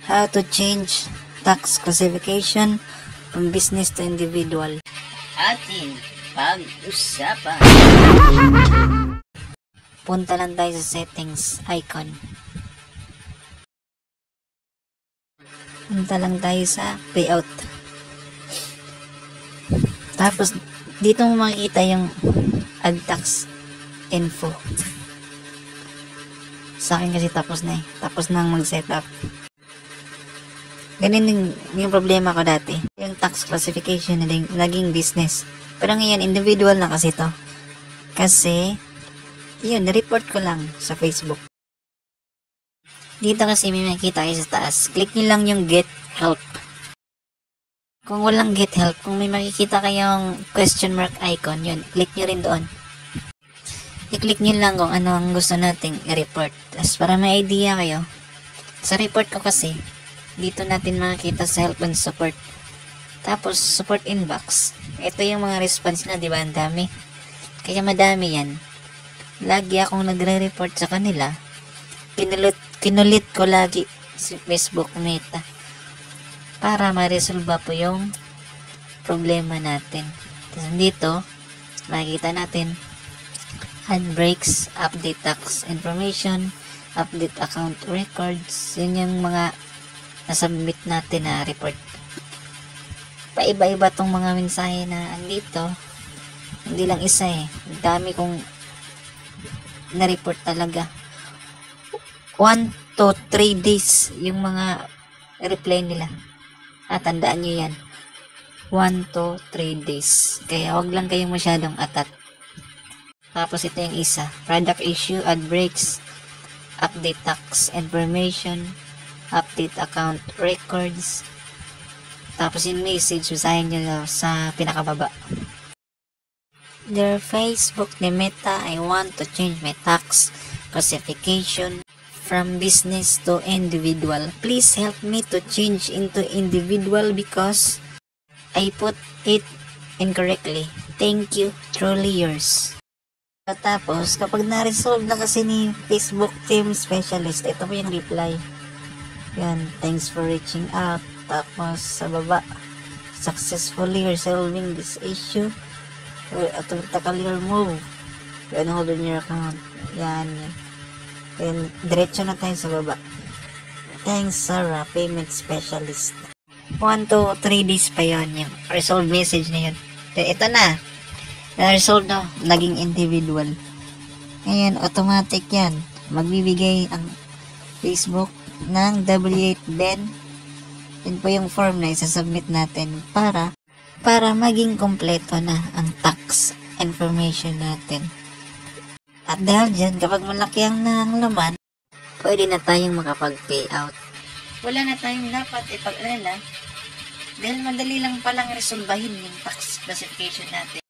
How to change tax classification from business to individual. Ating pag-usapan. Punta lang tayo sa settings icon. Punta lang tayo sa payout. Tapos, dito mo makikita yung add tax info. Sa akin kasi tapos na eh. Tapos nang mag-setup. Ganun din yung problema ko dati. Yung tax classification na naging business. Pero ngayon, individual na kasi to. Kasi, yun, report ko lang sa Facebook. Dito kasi may makikita kayo sa taas. Click nyo lang yung get help. Kung walang get help, kung may makikita kayong question mark icon, yun, click nyo rin doon. I-click nyo lang kung ano ang gusto nating i-report. Tapos para may idea kayo, sa report ko kasi, dito natin makikita sa help and support. Tapos, support inbox. Ito yung mga response na, di ba? Ang dami. Kaya madami yan. Lagi akong nagre-report sa kanila. Kinulit ko lagi si Facebook Meta para ma-resolve po yung problema natin. Tapos dito, makikita natin add breaks, update tax information, update account records. Yun yung mga nasubmit natin na report. Paiba-iba tong mga mensahe na andito. Hindi lang isa eh. Dami kong na-report talaga. 1 to 3 days yung mga reply nila. Tandaan nyo yan. 1 to 3 days. Kaya wag lang kayong masyadong atat. Tapos ito yung isa. Product issue, add breaks, update tax information, update account records. Tapos yung message, basahin nyo sa pinakababa. Dear Facebook ni Meta, I want to change my tax classification from business to individual. Please help me to change into individual because I put it incorrectly. Thank you. Truly yours. Tapos, kapag na-resolve na kasi ni Facebook Team Specialist, ito po yung reply. Yan, thanks for reaching out. Tapos, sa baba, successfully resolving this issue. Automatically remove and hold on your account. Yan, yan. And diretso na tayo sa baba. Thanks, Sarah, payment specialist. 1 to 3 days pa yon yung resolve message na yun. Ito na. Na-resolve na. Naging individual. Ngayon, automatic yan. Magbibigay ang Facebook ng W8 Ben. Yun po yung form na isasubmit natin para maging kompleto na ang tax information natin. At dahil dyan, kapag malaki ang laman, pwede na tayong makapag-payout. Wala na tayong dapat ipag-alala dahil madali lang palang resolbahin yung tax classification natin.